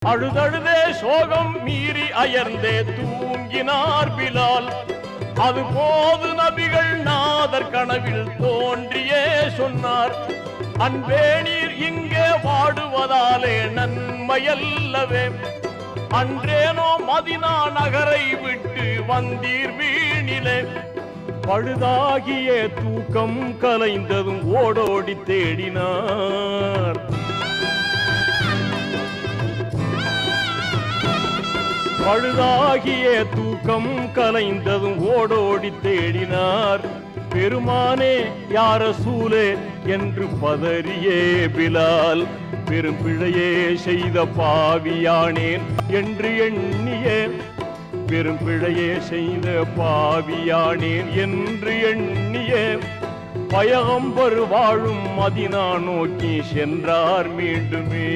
அழுதழுதே சோகம் மீறி அயர்ந்தே தூங்கினார் பிலால். அது போது நபிகள் நாதர் கனவில் தோன்றியே சொன்னார், அன்பே நீர் இங்கே வாடுவதாலே நன்மையல்லவே, அன்றேனோ மதினா நகரை விட்டு வந்தீர் வீணிலே. பழுதாகிய தூக்கம் கலைந்ததும் ஓடோடி தேடினார். பழுதாகிய தூக்கம் கலைந்ததும் ஓடோடி தேடினார். பெருமானே யா ரசூலே என்று பதறியே பிலால், பெரும் பிழையே செய்த பாவியானேன் என்று எண்ணியே, பெரும் பிழையே செய்த பாவியானேன் என்று எண்ணியே, பயகம்பர் வாழும் மதினா நோக்கி சென்றார் மீண்டுமே.